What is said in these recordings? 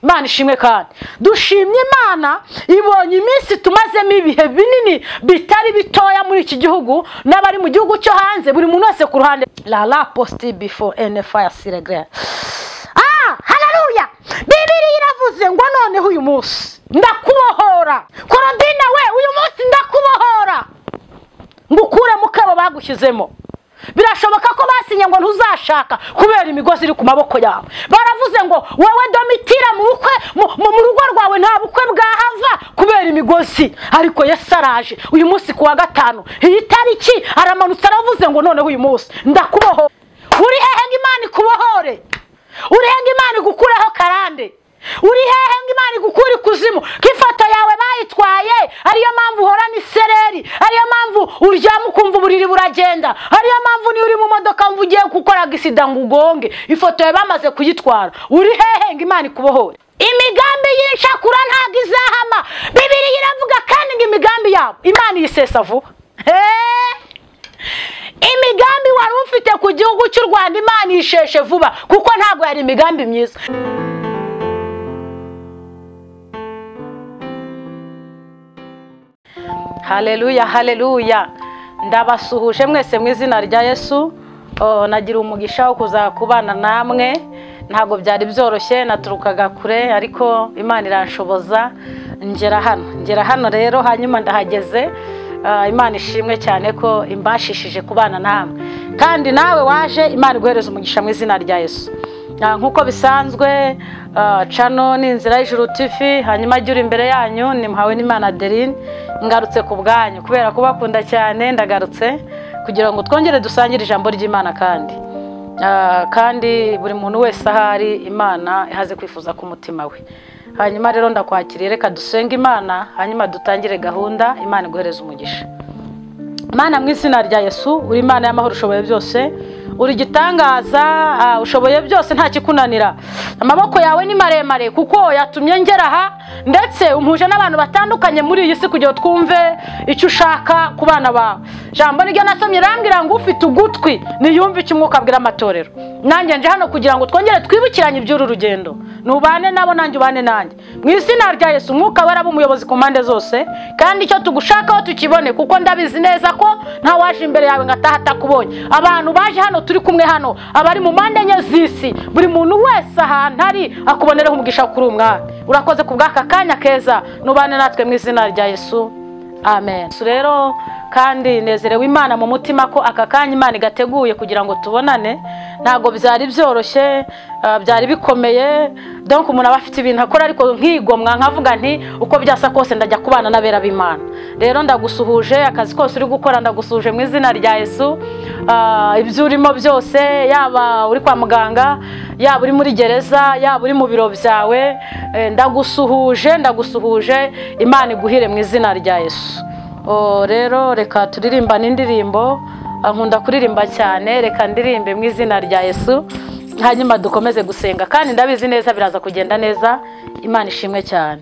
Imana ishimwe kandi dushimye Imana ibonye iminsi tumazemo ibihe binini bitari bitoya muri iki gihugu n'abari mu gihugu cyo hanze buri muntu wese ku ruhande la poste before any fire siregre. Haleluya. Bibiliya iravuze ngo noneho uyu munsi ndakubohora. Korodina we uyu munsi ndakubohora ngukure mu kabo bagushyizemo. Birashoboka ko basinye ngo ntuzashaka kubera imigozi iri ku maboko yawe. Baravuze ngo wowe Domitira mu bukwe mu rugo rwawe nta bukwe bwahava kubera imigozi. Ariko Yesu araje uyu munsi kuwa gatanu iyi tariki aramanutse aravuze ngo noneho uyu munsi ndakubohora. Uri hehe ngo Imana ikubohore? Uri hehe ngo Imana igukureho karande? Uri hehe ngo Imana igukure ikuzimu? Kifoto yawe bayitwaye ariyo mpamvu uhorana isereri, ariyo mpamvu uryama ukumva uburiri buragenda, ariyo mpamvu ni uri mu modoka mvu ugiye gukora agisida ngo ugonge. Ifoto yawe bamaze kuyitwara. Uri hehe ngo Imana ikubohore? Imigambi y'inshakura ntago izahama. Bibiliya iravuga kandi ngo imigambi yabo Imana yisesa vuba. Imigambi wari ufite ku gihugu cy'u Rwanda Imana yisheshe vuba kuko ntago yari imigambi myiza. Haleluya, haleluya. Ndabasuhuje mwese mu izina rya Yesu. Nagira umugisha wo kuza kubana namwe. Ntago byari byoroshye, naturukaga kure ariko Imana iranshoboza ngera hano rero hanyuma ndahageze. Imana ishimwe cyane ko imbashishije kubana namwe. Kandi nawe waje Imana iguhereza umugisha mu izina rya Yesu. Nkuko bisanzwe channel ni Inzira y'Ijuru TV, hanyuma jyuri imbere yanyu ni muhawe n'Imana Adeline. Ngarutse ku bwanyu kubera kubakunda cyane, ndagarutse kugira ngo twongere dusangire ijambo ry'Imana kandi buri muntu wese ahari Imana ihaze kwifuza ku mutima we. Hanyuma rero ndakwakiriye, reka dusenga Imana hanyuma dutangire gahunda. Imana iguhereza umugisha. Imana mu izina rya Yesu, uri Imana y'amahoro ushoboye byose, uri gitangaza, ushoboye byose nta kikunanira. Amaboko yawe ni maremare kuko yatumye ngeraha, ndetse umpuje n'abantu batandukanye muri iyi si kugira twumve icyo ushaka ku bana bawe. Jambo niryo nasomye rambwira ngo ufite ugutwi niyumve icyo Umwuka abwira amatorero. Nanjye nje hano kugira ngo twongere twibukiranye iby'uru rugendo. Nubane nabo nanjye ubane nanjye. Mu izina rya Yesu, Umwuka wera umuyobozi ku mpande zose, kandi icyo tugushakaho tukibone kuko ndabizi neza ko nta waje imbere yawe ngataha atakubonye. Abantu baje hano turi kumwe hano, abari mu mpande enye z'isi, buri muntu wese ahantu ari akubonereho umugisha kuri umwana. Urakoze ku bw'aka kanya keza, nubane natwe mu izina rya Yesu. Amen. Rero kandi nezerewe Imana mu mutima ko aka kanya Imana igateguye kugira ngo tubonane. Ntago byari byoroshye, byari bikomeye. Donc umuntu abafite ibintu akora ariko nkigomwa nkavuga nti uko byasa kose ndajya kubana n'abera b'Imana. Rero ndagusuhuje, akazi kose uri gukora ndagusuhuje mu izina rya Yesu. Ibyo urimo byose, yaba uri kwa muganga, yaba uri muri gereza, yaba uri mu biro byawe, ndagusuhuje. Imana iguhire mu izina rya Yesu. Rero reka turirimba n'indirimbo, nkunda kuririmba cyane, reka ndirimbe mu izina rya Yesu hanyuma dukomeze gusenga, kandi ndabizi neza biraza kugenda neza. Imana ishimwe cyane.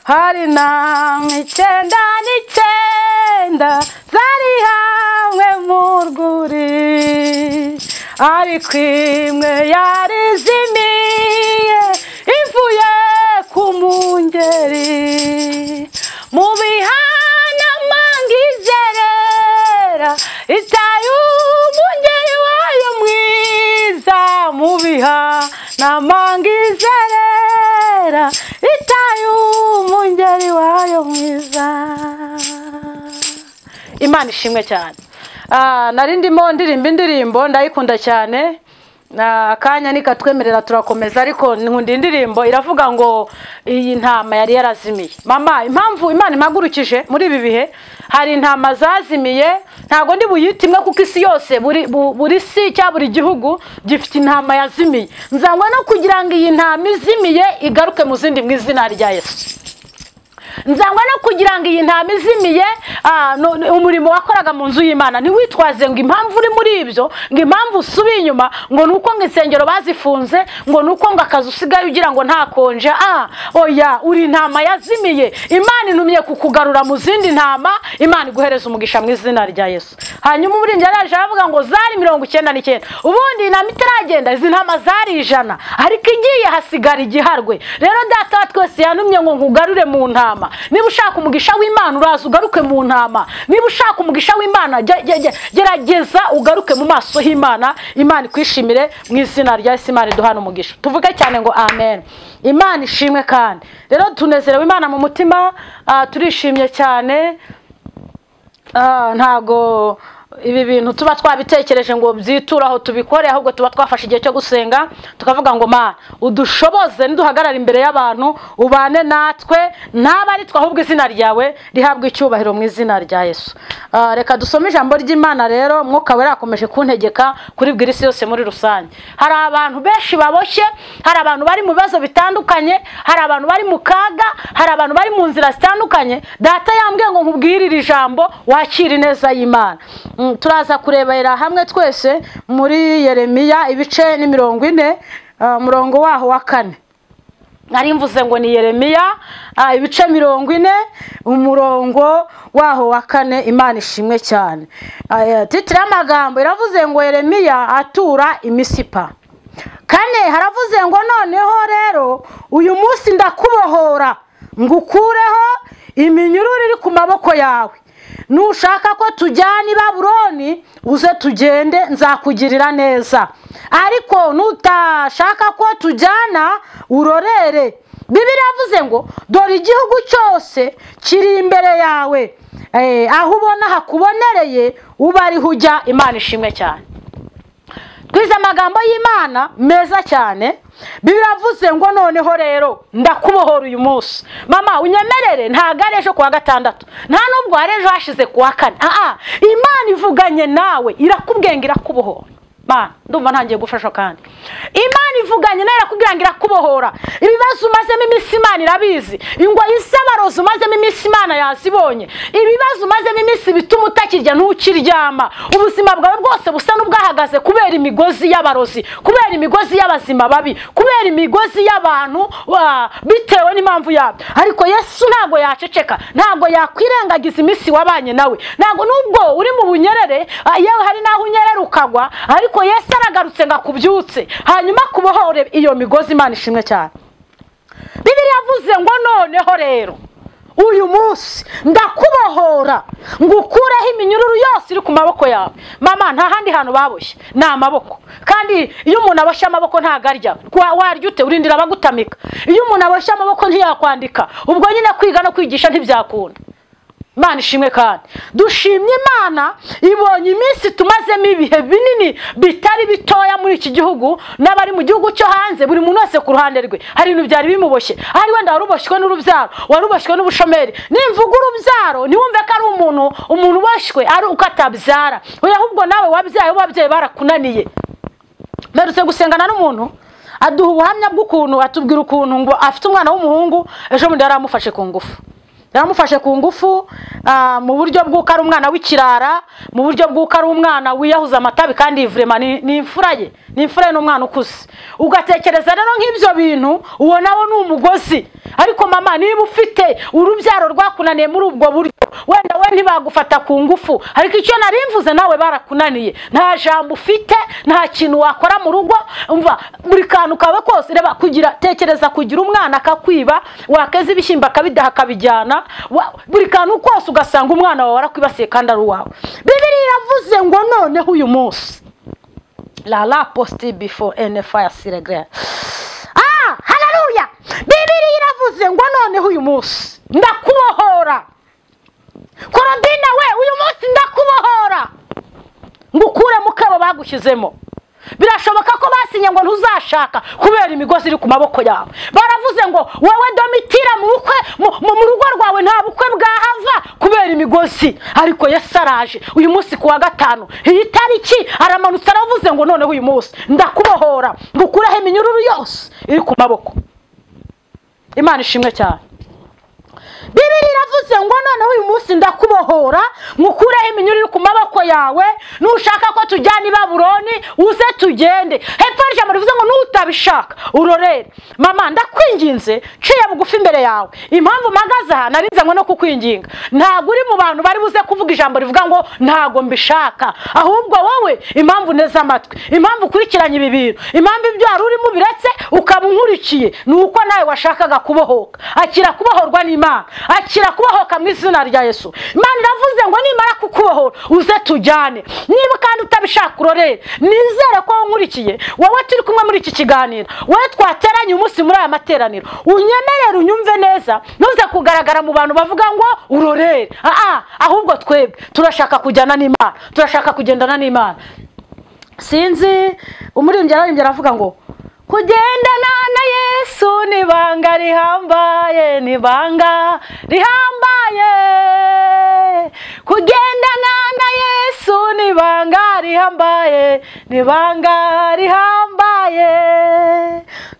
Hari namwe 9 zari hamwe mu rwuri, ariko imwe yarizimiye ivuye ku mungeri. Mu bihana mangizerera itaye umungeri wayo mwiza. Mu bihana mangizerera itaye umungeri wayo mwiza. Imana ishimwe cyane. Narindimo ndirimba indirimbo ndayikunda cyane. Akanya nikatwemerera turakomeza, ariko nkunda indirimbo iravuga ngo iyi ntama yari yarazimiye. Mama, impamvu Imana impagurukije muri ibi bihe, hari intama zazimiye. Ntago ndi buyitimwe kuko isi yose buri si cya buri gihugu gifite intama yazimiye. Nzangwa no kugira ngo iyi ntama izimiye igaruke mu zindi mu izina rya Yesu. Nzangwa no kugira ngo iyi ntama izimiye umurimo wakoraga mu nzu y'Imana ntiwitwaze ngo impamvu uri muri ibyo, ngo impamvu usubiye inyuma, ngo nuko ngo insengero bazifunze, ngo nuko ngo akazi usigaye ugira ngo nta konje. Oya, uri intama yazimiye. Imana intumye kukugarura mu zindi ntama. Imana iguhereza umugisha mu izina rya Yesu. hanyuma umurinzi yaraje aravuga ngo zari 99. ubundi intama itaragenda izi ntama zari 100, ariko igiye hasigara igiharwe. Rero data wa twese yanumye ngo nkugarure mu ntama. Niba ushaka umugisha w'Imana uraza ugaruke mu ntama. Niba ushaka umugisha w'Imana gerageza ugaruke mu maso y'Imana. Imana ikwishimire mu izina rya Yesu. Imana iduhana umugisha. Tuvuge cyane ngo amen. Imana ishimwe kandi. Rero tunezerewe Imana mu mutima, turishimye cyane. Ntago ibi bintu tuba twabitekereje ngo byituraho tubikore, ahubwo tuba twafashe igihe cyo gusenga tukavuga ngo Mana udushoboze niduhagarara imbere y'abantu ubane natwe, ntaba ari twe ahubwo izina ryawe rihabwa icyubahiro mu izina rya Yesu. Reka dusome ijambo ry'Imana rero. Mwuka wera yakomeje kuntegeka kuri bw'isi yose muri rusange. Hari abantu benshi baboshye, hari abantu bari mu bibazo bitandukanye, hari abantu bari mu kaga, hari abantu bari mu nzira zitandukanye. Data yambwiye ngo nkubwirire ijambo wakire neza y'Imana. Turaza kurebera hamwe twese muri Yeremiya ibice ni 40, murongo waho wa 4. Nari mvuze ngo ni Yeremiya ibice 40 umurongo waho wa 4. Imana ishimwe cyane. Titire y'amagambo iravuze ngo Yeremiya atura imisipa. 4 haravuze ngo noneho rero uyu munsi ndakubohora ngukureho iminyururu iri ku maboko yawe. Nushaka ko tujyana i Babuloni uze tugende nzakugirira neza, ariko nutashaka ko tujyana urorere. Bibiliya yavuze ngo dore igihugu cyose kiri imbere yawe, aho ubona hakubonereye uba ariho ujya. Imana ishimwe cyane. Twize amagambo y'Imana meza cyane. Bibiliya yavuze ngo noneho rero ndakubohora uyu munsi. Mama unyemerere ntagare ejo kuwa 6, nta nubwo ari ejo hashize kuwa 4. Imana ivuganye nawe irakubwenga irakubohora. Mana ndumva ntangiye gufasha kandi. Imana ivuganye nawe irakubwira ngo irakubohora. Ibibazo umazemo iminsi Imana irabizi. Ingoyi z'abarozi umazemo iminsi Imana yazibonye. Ibibazo umazemo iminsi bituma utakirya ntukiryama. Ubuzima bwawe bwose busa n'ubwahagaze kubera imigozi y'abarozi, kubera imigozi y'abazima babi, kubera imigozi y'abantu bitewe n'impamvu yabo. Ariko Yesu ntago yaceceka, ntago yakwirengagiza iminsi wabanye nawe. Ntago nubwo uri mu bunyerere, yewe hari naho unyerera ukagwa, ariko Yesu aragarutse ngakubyutse hanyuma kubohore iyo migozi. Imana ishimwe cyane. Bibiliya yavuze ngo noneho rero uyu munsi ndakubohora ngukureho iminyururu yose iri ku maboko yawe. Mama nta handi hantu baboshye ni amaboko, kandi iyo umuntu aboshye amaboko ntagarya. Warya ute? Urindira abagutamika. Iyo umuntu aboshye amaboko ntiyakwandika, ubwo nyine kwiga no kwigisha ntibyakunda. Imana ishimwe kandi. Dushimye Imana ibonye iminsi tumazemo ibihe binini bitari bitoya muri iki gihugu n'abari mu gihugu cyo hanze. Buri muntu wese ku ruhande rwe hari ibintu byari bimuboshye. Hari wenda waruboshywe n'urubyaro, waruboshywe n'ubushomeri. Nimvuga urubyaro ntiwumve ko ari umuntu uboshywe ari uko atabyara. Oya, ahubwo nawe wabyaye barakunaniye. Merutse gusengana n'umuntu aduha ubuhamya bw'ukuntu atubwira ukuntu ngo afite umwana w'umuhungu, ejo bundi yaramufashe ku ngufu. Yaramufashe ku ngufu mu buryo bw'uko ari umwana w'ikirara, mu buryo bw'uko ari umwana wiyahuza amatabi, kandi vraiment ni imfura ye, ni imfura n'umwana ukuze. Ugatekereza rero nk'ibyo bintu uwo nawo ni umugozi. Ariko mama niba ufite urubyaro rwakunaniye muri ubwo buryo, wenda we ntibagufata ku ngufu, ariko icyo narimvuze nawe barakunaniye. Nta jambo ufite, nta kintu wakora mu rugo. Umva buri kantu kawe kose reba tekereza kugira umwana akakwiba, wakeza ibishyimba akabidaha akabijyana, buri kantu kose ugasanga umwana wawe warakwibasiye kandi ari uwawe. Bibiliya iravuze ngo noneho uyu munsi la posti before any fire siregre. Haleluya. Bibiliya iravuze ngo noneho uyu munsi ndakubohora. Korodina we uyu munsi ndakubohora ngukure mu kabo bagushyizemo. Birashoboka ko basinye ngo ntuzashaka kubera imigozi iri ku maboko yawe. Baravuze ngo wowe Domitira mu rugo rwawe nta bukwe bwahava kubera imigozi. Ariko Yesu araje uyu munsi kuwa 5 iyi tariki aramanutse aravuze ngo noneho uyu munsi ndakubohora ngukureho iminyururu yose iri ku maboko. Imana ishimwe cyane. Bibiliya iravuze iravuze ngo noneho uyu munsi ndakubohora mukureho iminyururu ku maboko yawe, nushaka ko tujyana i Babuloni uze tugende. Hepfo y'ijambo rivuze ngo nutabishaka urorere. Mama ndakwinginze ciye bugufi imbere yawe, impamvu mpagaze aha narinzanywe no kukwinginga, ntabwo uri mu bantu bari buze kuvuga ijambo rivuga ngo ntago mbishaka, ahubwo wowe impamvu neza amatwi, impamvu ukurikiranye ibi bintu, impamvu ibyo wari urimo biretse ukaba unkurikiye, ni uko nawe washakaga kubohoka. Akira kubohorwa n'Imana, akira kubohoka mu izina rya Yesu. Imana iravuze ngo nimara kukubohora uze tujyane, niba kandi utabishaka urorere. Nizere ko unkurikiye, wowe turi kumwe muri iki kiganiro, wowe twateranye umunsi muri aya materaniro, unyemerere unyumve neza, ntuze kugaragara mu bantu bavuga ngo urorere. Ahubwo twebwe turashaka kujyana n'Imana, turashaka kugendana n'Imana. Sinzi umuririmbyi aravuga ngo kugendana na Yesu ni banga rihambaye, ni banga rihambaye. Kugendana na Yesu ni banga rihambaye, ni banga rihambaye.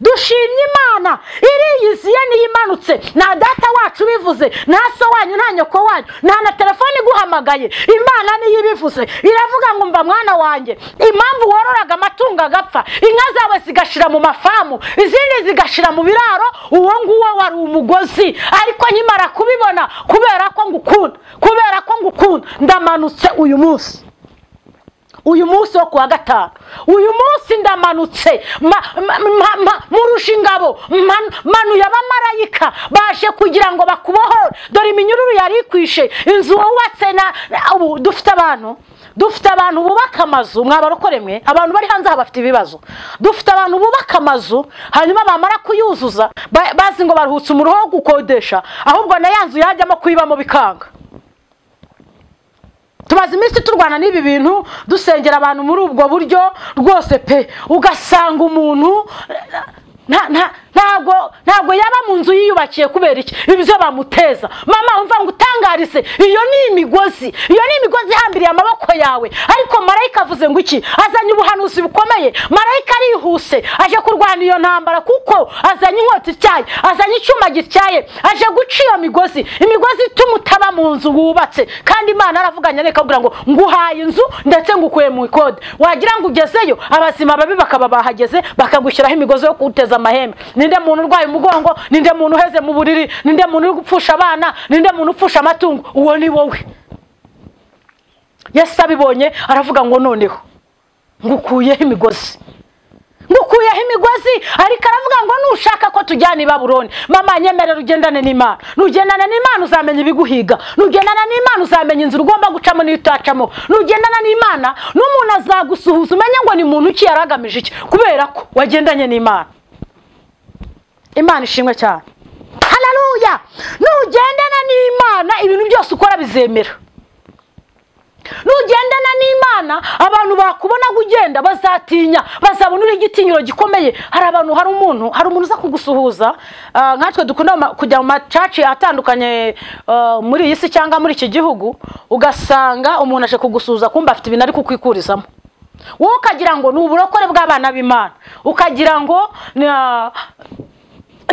Dushimye Imana iriyiziye niyimanutse, na data wacu bivuze, na so wanyu, nta nyoko wanyu, nta na telefone iguhamagaye. Imana niyo ibivuze, iravuga ngo mba mwana wanjye, impamvu wororaga amatungo agapfa, inka zawe zigashira mu mafamu, izindi zigashira mu biraro, uwo nguwo wari umugozi. Ariko nkimara kubibona, kubera ko ngukunda, ndamanutse uyu munsi, uyu munsi wo kuwa gatanu, uyu munsi ndamanutse murusha ingabo, manuye abamarayika baje kugira ngo bakubohore. Dore iminyururu yari ikwishe, inzu wubatse ubu dufite abantu bubaka amazu, mwabarokore mwe, abantu bari hanze bafite ibibazo. Dufite abantu bubaka amazu, hanyuma bamara kuyuzuza bazi ngo baruhutse umuruho wo gukodesha, ahubwo na yanzu yajyamo kuyibamo bikanga. Tumaze iminsi turwana n'ibi bintu, dusengera abantu muri ubwo buryo rwose pe, ugasanga umuntu ntabwo yaba mu nzu yiyubakiye kubera iki, ibyo bamuteza. Mama umva ngo utangarise, iyo ni imigozi ihambiriye amaboko yawe. Ariko marayika avuze ngo iki, azanye ubuhanuzi bukomeye. Marayika arihuse aje kurwana iyo ntambara, kuko azanye inkota ityaye, azanye icyuma gityaye, aje guca iyo migozi ituma utaba mu nzu wubatse. Kandi Imana aravuganye neka kugira ngo nguhaye inzu ndetse ngukuye mu ikode, wagira ngo ugezeyo abazima babi bakaba bahageze bakagushyiraho imigozi yo kuteza amahembe. Ninde muntu urwaye umugongo, ninde muntu uheze mu buriri, ninde muntu uri gupfusha abana, ninde muntu upfusha amatungo, uwo ni wowe. Yesu abibonye aravuga ngo noneho ngukuyeho imigozi, ariko aravuga ngo nushaka ko tujyana i Babuloni, mama nyemerera ugendane n'Imana. Nugendana n'Imana uzamenya ibiguhiga, nugendana n'Imana uzamenya inzira ugomba gucamo n'itacamo. Nugendana n'Imana n'umuntu azagusuhuza umenye ngo ni muntu ki yaragamije iki, kubera ko wagendanye n'Imana. Imana ishimwe cyane, haleluya. Nugendana n'Imana ibintu byose ukora bizemera. Nugendana n'Imana abantu bakubona kugenda bazatinya, bazabona uri igitinyiro gikomeye. Hari umuntu uza kugusuhuza, nkatwe dukunda kujya mu macaci atandukanye muri iyi si cyangwa muri iki gihugu, ugasanga umuntu aje kugusuhuza kumba afite ibintu ari kukwikurizamo. Wowe ukagira ngo ni uburokore bw'abana b'Imana, ukagira ngo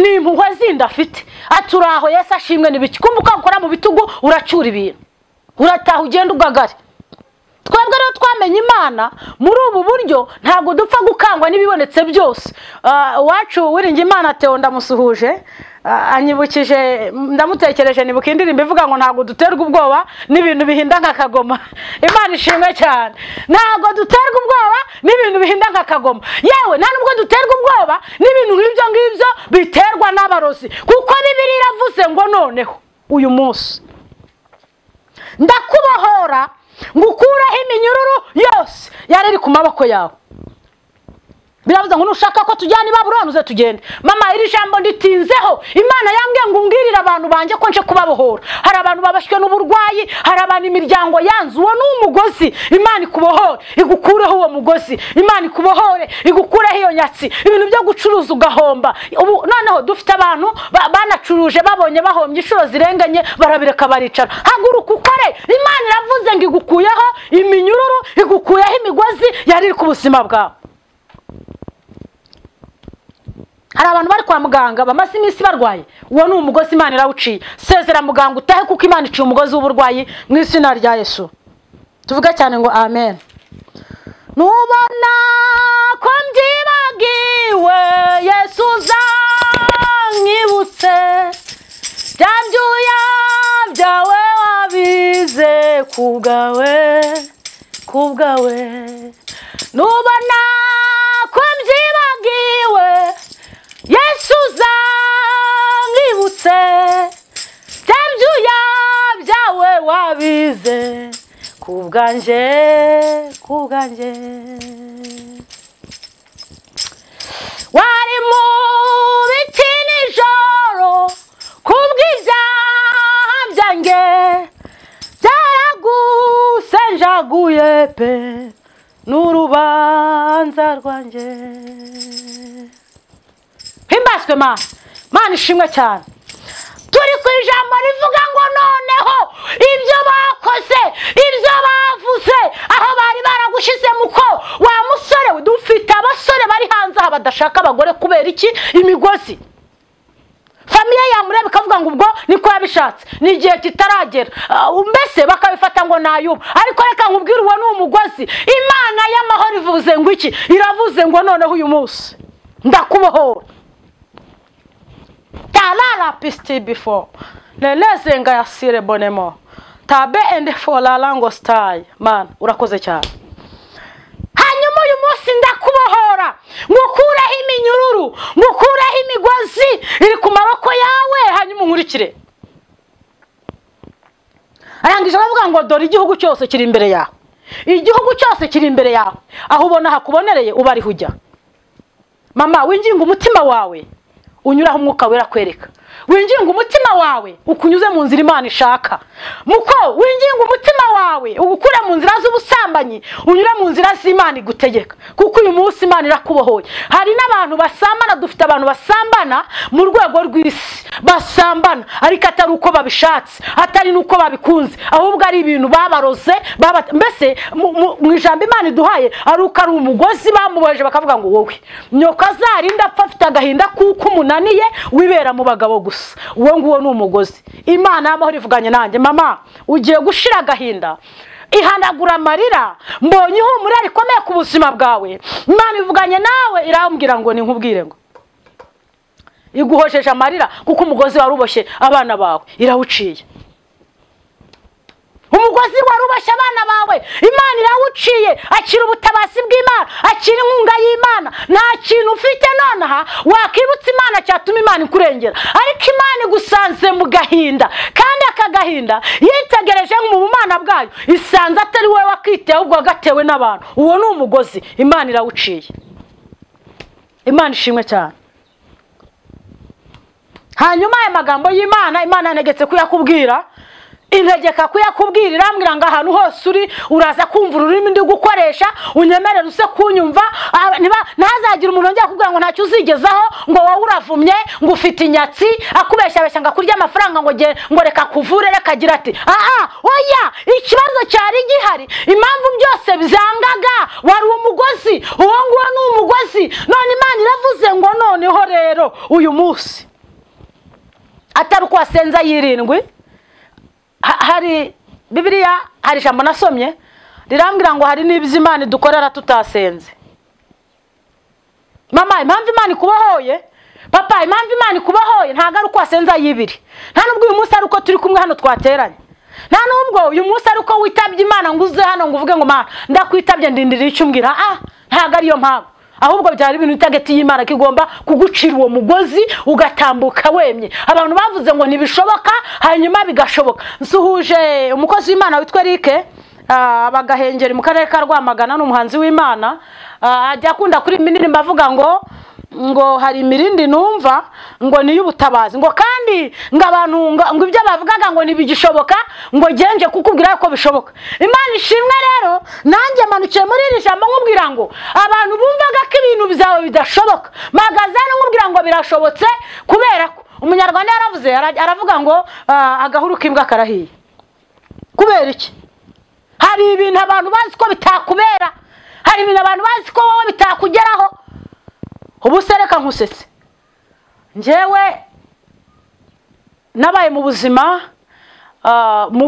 ni impuhwe zindi afite. Aturaho Yesu ashimwe n'ibiki, kumva ukakora mu bitugu uracura ibintu, urataha ugenda ugagare. Twebwe rero twamenye Imana muri ubu buryo, ntabwo dupfa gukangwa n'ibibonetse byose. Wacu wiringiye Imana Theo ndamusuhuje, anyibukije, ndamutekereje nibuka indirimbo ivuga ngo ntabwo duterwa ubwoba n'ibintu bihinda nka kagoma. Imana ishimwe cyane, ntabwo duterwa ubwoba n'ibintu bihinda nka kagoma. Yewe nta nubwo duterwa ubwoba n'ibintu nk'ibyo biterwa n'abarozi, kuko Bibiliya iravuze ngo noneho uyu munsi ndakubohora ngukuraho iminyururu yose yari iri ku maboko yawe. Biravuze ngo nushaka ko tujyana i Babuloni uze tugende. Mama iri jambo nditinzeho, Imana yambwiye ngo umbwirire abantu banje ko nje kubabohora. Hari abantu babashwe n'uburwayi, hari abantu imiryango yanzu, uwo ni umugozi. Imana ikubohore igukureho uwo mugozi, Imana ikubohore igukureho iyo nyatsi, ibintu byo gucuruza ugahomba. Ubu noneho dufite abantu banacuruje babonye bahombye inshuro zirenganye, barabireka baricara. Haguruka ukore, Imana iravuze ngo igukuyeho iminyururu, igukuyeho imigozi yari iri ku buzima bwawe. hari abantu bari kwa muganga bamaze iminsi barwaye, uwo ni umugozi Imana irawuciye. Sezera muganga utahe kuko Imana iciye umugozi w'uburwayi mu izina rya Yesu. Tuvuga cyane ngo amen. Nubona ko mbyibagiwe Yesu uzanyibutse, bya byuya byawe wabize kubwawe. Nubona ko mbyibagiwe Yesu uzanyibutse, bya byuya byawe wabize kubwanje. Wari mu biti nijoro kubw'ibyaha byanjye, byaragusenjaguye pe n'urubanza rwanjye. Himbazwe Mana ishimwe cyane. Turi ku ijambo rivuga ngo noneho ibyo bakoze, ibyo bavuze, aho bari baragushize muko wa musore we. Dufite abasore bari hanze aha badashaka abagore kubera iki? Imigozi. Famiye yamureba ikavuga ngo ubwo niko yabishatse, ni igihe kitaragera, mbese bakabifata ngo nayuba. Ariko reka nkubwire, uwo ni umugozi. Imana y'amahoro ivuze ngo iki? Iravuze ngo noneho uyu munsi ndakubohora. Talala pisti before lelezenga ya sire bonemo tabe ende fola lango style. Man, urakoze cyane. Hanyuma uyu munsi ndakubohora, ngukuraho iminyururu, ngukuraho imigozi iri ku maboko yawe, hanyuma unkurikire. Arangije aravuga ngo dore igihugu cyose kiri imbere yawe. Igihugu cyose kiri imbere yawe, aho ubona hakubonereye uba ari hujya. Mama, winginga umutima wawe unyuraho umwuka wera kwereka. Winginga umutima wawe ukunyuze mu nzira Imana ishaka. Muko winginga umutima wawe ugukure mu nzira z'ubusambanyi unyure mu nzira z'Imana igutegeka, kuko uyu munsi Imana irakubohoye. Hari n'abantu basambana, dufite abantu basambana mu rwego rw'isi, basambana ariko atari uko babishatse, atari nuko babikunze, ahubwo ari ibintu babaroze, mbese mu ijambo Imana iduhaye ari uko ari umugozi bamuboheje, bakavuga ngo wowe nyoka azarinda apfa afite agahinda kuko umunaniye wibera mu bagabo gusa. Uwo nguwo ni umugozi. Imana y'amahoro ivuganye nanjye, mama ugiye gushira agahinda, ihanagura amarira, mbonye ihumure rikomeye ku buzima bwawe. Imana ivuganye nawe irambwira ngo ninkubwire ngo iguhojeje amarira kuko umugozi waruboshye abana bawe irawuciye. Umugozi waruboshye abana bawe Imana irawuciye. Akira ubutabazi bw'Imana, akira inkunga y'Imana. Nta kintu ufite nonaha wakibutsa Imana cyatuma Imana ikurengera, ariko Imana igusanze mu gahinda, kandi aka gahinda yitegereje mu bumana bwayo isanze atari wowe wakitewe, ahubwo wagatewe n'abantu. Uwo ni umugozi, Imana irawuciye. Imana ishimwe cyane. Hanyuma aya magambo y'Imana, Imana yanegetse kuyakubwira, integeka kuyakubwira, irambwira ngo ahantu hose uri uraza kumva ururimi ndi gukoresha, unyemerere use kunyumva. Ntazagira umuntu ongera kubwira ngo ntacyo uzigezaho, ngo wowe uravumye, ngo ufite inyatsi, akubeshyabeshya ngo akurya amafaranga ngo reka kuvure, reka agira ati oya, ikibazo cyari gihari, impamvu byose bizangaga wari umugozi. Uwo nguwo ni umugozi. None Imana iravuze ngo noneho rero uyu munsi atari uko wasenza yirindwi. Hari Bibiliya, hari ijambo nasomye rirambwira ngo hari n'ibyo Imana dukorera tutasenze. Mama, impamvu Imana ikubohoye, papa, impamvu Imana ikubohoye ntago ari uko wasenza yibiri. Nta nubwo uyu munsi ari uko turi kumwe hano twateranye. Nta nubwo uyu munsi ari uko witabye Imana ngo uze hano ngo uvuge ngo Mana ndakwitabye ndindirira icyo umbwira. Ntago ariyo mpamvu, ahubwo byari ibintu itageti y'Imana kigomba kugucira uwo mugozi ugatambuka wemye. Abantu bavuze ngo ntibishoboka, hanyuma bigashoboka. Nsuhuje umukozi w'Imana witwa Rike, abagahengeri mu karere ka Rwamagana, n'umuhanzi w'Imana. Ajya akunda kuri minini bavuga ngo hari imirindi numva ngo ni y'ubutabazi, ngo kandi ngo abantu ngo ibyo bavugaga ngo nibigishoboka, ngo genje kukubwira ko bishoboka. Imana ishimwe rero, nanjye manukiye muri iri jambo nkubwira ngo abantu bumvaga ko ibintu bizawe bidashoboka, magazane nkubwira ngo birashobotse, kubera ko umunyarwanda yaravuze, aravuga ngo agahuru k'imbwa karahiye. Kubera iki? Hari ibintu abantu bazi ko bitakubera, hari ibintu abantu bazi ko wowe bitakugeraho. Ubu se reka nkusetse, njyewe nabaye mu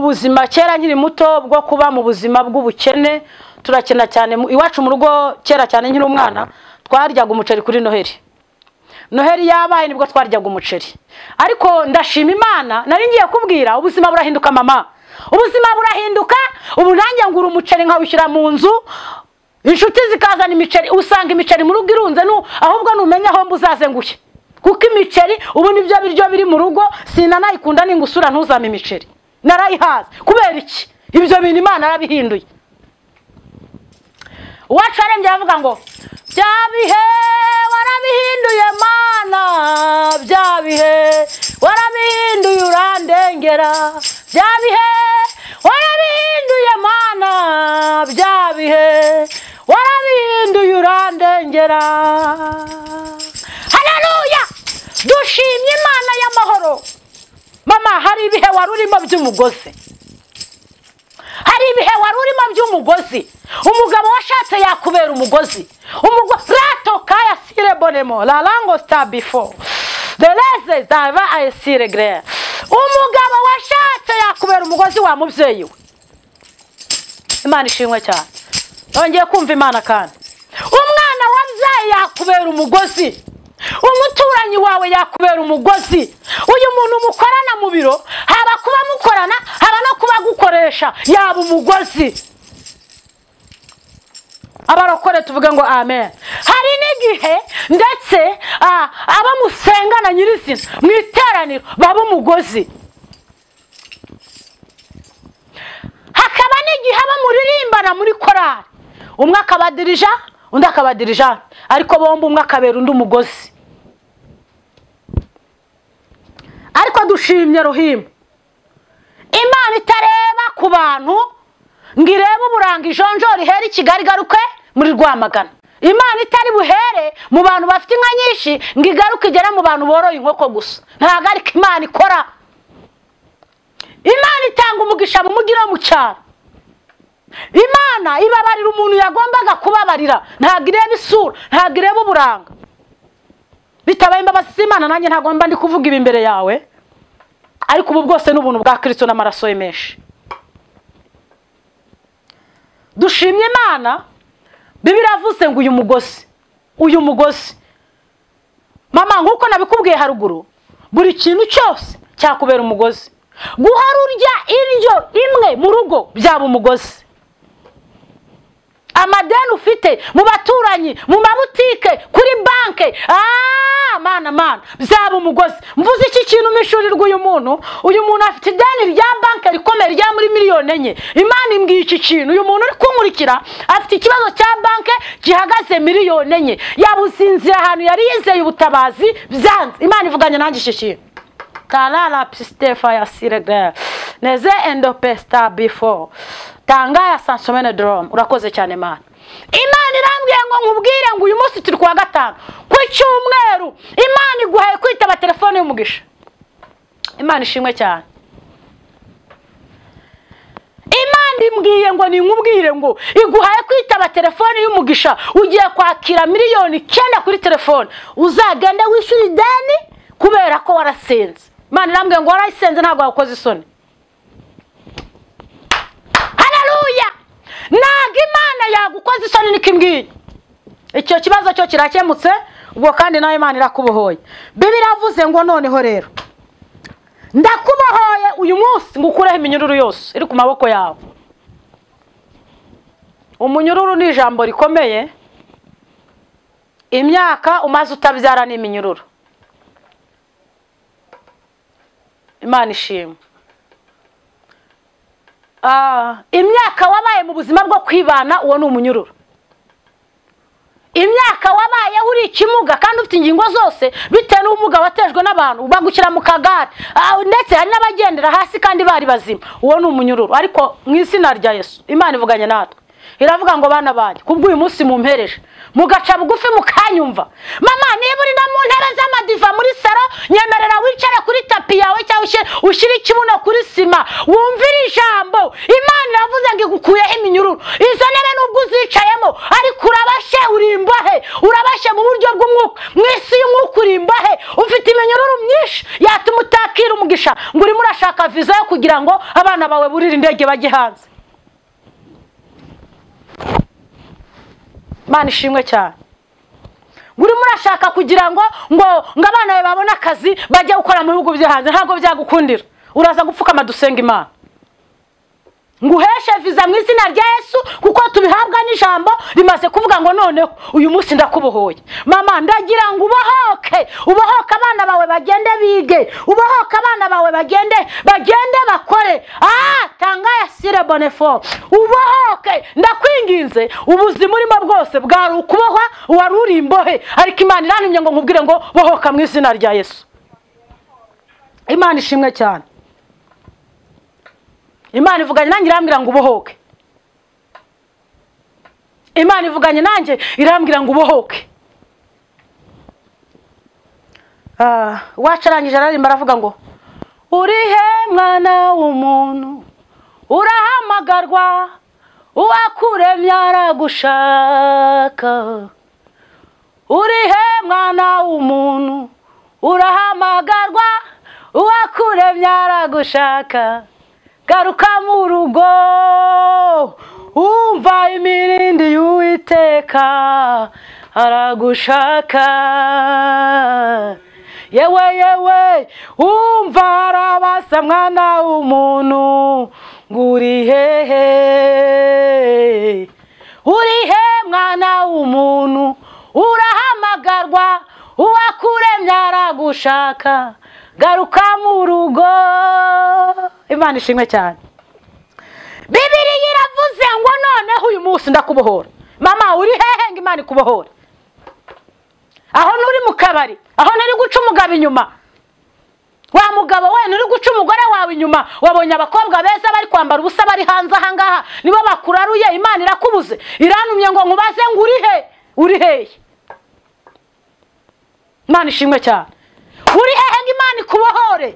buzima kera nkiri muto bwo kuba mu buzima bw'ubukene. Turakena cyane iwacu mu rugo kera cyane nkiri umwana twaryaga umuceri kuri Noheli yabaye nibwo twaryaga umuceri. Ariko ndashima Imana, nari ngiye kubwira ubuzima burahinduka mama. Ubuzima burahinduka, ubu nanjye ngura umuceri nkawushyira mu nzu, inshuti zikazana imiceri, usanga imiceri mu rugo irunze ahubwo numenya aho mbuzaze ngushye. Kuko imiceri ubu nibyo biryo biri mu rugo, sinanayikunda ningusura ntuzame imiceri. Narayihaze. Kubera iki? Ibyo bintu Imana yarabihinduye. Uwacu arembye avuga ngo byabihe warabihinduye Mana, byabihe warabihinduye urandengera, byabihe warabihinduye Mana, byabihe warabihinduye urandengera. Haleluya! Dushimye Imana y'amahoro. Mama, hari ibihe wari urimo by'umugozi. Hari ibihe wari urimo by'umugozi. Umugabo washatse yakubera umugozi. Rato kaya sire bonemo la lango sta before the leze dava I see regret. Umugabo washatse yakubera umugozi wa mubyeyi we. Imana ishimwe cyane. Nongeye kumva Imana kandi. Umwana wabyaye yakubera umugozi. Umuturanyi wawe yakubera umugozi. Uyu muntu mukorana mu biro, haba kuba mukorana, haba no kuba gukoresha, yaba umugozi. Abarokore tuvuge ngo amen. Hari n'igihe ndetse aba musengana nyirizina mu iteraniro baba umugozi. Hakaba n'igihe aba muririmbana muri korali, umwe akabadirija undi akabadirija, ariko bombi umwe akabera undi umugozi. Ariko dushimye Ruhima, Imana itareba ku bantu ngo irebe uburanga ijonjora ihera Kigali garuke muri Rwamagana. Imana itari buhere mu bantu bafite inka nyinshi ngo igaruke igera mu bantu boroye inkoko gusa. Ntago ariko Imana ikora. Imana itanga umugisha mu mujyi no mu cyaro. Imana ibabarira umuntu yagombaga kubabarira, ntago ireba isura, ntago ireba uburanga. Bitabaye imbabazi z'Imana nanjye ntagomba ndi kuvuga ibi imbere yawe. Ariko ubu bwose n'ubuntu bwa Kristo n'amaraso ye menshi. Dushimye Imana, Bibiliya yavuze ngo uyu mugozi. Mama, nkuko nabikubwiye haruguru, buri kintu cyose cyakubera umugozi. Guhora urya indyo imwe mu rugo byaba umugozi. Amadeni ufite mu baturanyi, mu mabutike, kuri banke, mana byaba umugozi. Mvuze iki kintu mishurirwa uyu muntu afite ideni rya banke rikomeye rya muri miliyoni 4. Imana imbwiye iki kintu, uyu muntu uri kunkurikira afite ikibazo cya banke gihagaze miliyoni 4. Yabuzinzira ahantu yari yizeye ubutabazi byanze. Imana ivuganye nanjye iki kintu. Talala pistefa ya siregre neze endopesta before tanga ya sansomene drum. Urakoze cyane Mana. Imana irambwiye ngo nkubwire ngo uyu munsi turi kwa gatanu ku cyumweru Imana iguhaye kwitaba telefone y'umugisha. Imana ishimwe cyane. Imana imbwiye ngo ninkubwire ngo iguhaye kwitaba telefone y'umugisha, ugiye kwakira miliyoni 9 kuri telefone, uzagenda wishyura ideni kubera ko warasenze. Imana irambwiye ngo warasenze ntabwo wakoze isoni. Haleluya! Ntabwo Imana yagukoze isoni nikimbwiye. Icyo kibazo cyo kirakemutse, ubwo kandi nawe Imana irakubohoye. Bibiliya yavuze ngo noneho rero ndakubohoye uyu munsi ngukureho iminyururu yose iri ku maboko yawe. Umunyururu ni ijambo rikomeye. Imyaka umaze utabyara ni iminyururu. Imana ishimwe. Imyaka wabaye mu buzima bwo kwibana, uwo ni umunyururu. Imyaka wabaye uri ikimuga kandi ufite ingingo zose bitewe n'ubumuga watejwe n'abantu bagukira mu kagare, ndetse hari n'abagendera hasi kandi bari bazima, uwo ni umunyururu. Ariko mu izina rya Yesu Imana ivuganye natwe, iravuga ngo bana banjye kubwo uyu munsi mumpereje mugaca bugufi mukanyumva. Mama, niba uri no mu ntebe z'amadiva muri saro, nyemerera wicare kuri tapi yawe cyangwa ushyire ikibuno kuri sima wumvire ijambo. Imana iravuze ngo igukuyeho iminyururu. Izo ntebe nubwo uzicayemo urabashe, uri imbohe, urabashe mu buryo bw'umwuka. Mu isi y'umwuka uri imbohe, ufite umwigisha ngo urimo urashaka viza yo kugira ngo abana bawe burire indege bajye hanze. Imana ishimwe cyane. Nguri murashaka kugira ngo abana bawe babone akazi bajye gukora mu bihugu byo hanze, ntabwo byagukundira. Uraza gupfukama dusenga Imana nguheshe viza mu izina rya Yesu, kuko tubihabwa n'ijambo rimaze kuvuga ngo noneho uyu munsi ndakubohoye. Mama, ndagira ngo ubohoke abana bawe bagende bige, ubohoke abana bawe bagende bakore. Tanga yasire bonefo, ubohoke. Ndakwinginze, ubuzima urimo bwose bwari ukubohwa, wari uri imbohe, ariko Imana irantumye ngo nkubwire ngo bohoka mu izina rya Yesu. Imana ishimwe cyane. Imana ivuganye nanjye irambwira ngo ubohoke. Imana ivuganye nanjye irambwira ngo ubohoke. Wacarangije ararimba aravuga ngo urihe mwana w'umuntu, urahamagarwa, uwakuremye aragushaka. Urihe mwana w'umuntu, urahamagarwa, uwakuremye aragushaka. Garuka mu rugo, umva imirindi y'Uwiteka aragushaka. Yewe umva arabasa mwana w'umuntu, nguri hehe. Urihe mwana w'umuntu, urahamagarwa, uwakuremye aragushaka. Garuka mu rugo. Imana ishimwe cyane. Bibiliya iravuze ngo noneho uyu munsi ndakubohora. Mama, uri hehe ngo Imana ikubohore? Aho nuri mu kabari, aho nari guca umugabo inyuma, wa mugabo we nuri guca umugore wawe inyuma, wabonye abakobwa beza bari kwambara ubusa bari hanze ahangaha, nibo bakuraruye. Imana irakubuze, irantumye ngo nkubaze ngo uri hehe? Imana ishimwe cyane. Uri hehe ngo Imana ikubohore?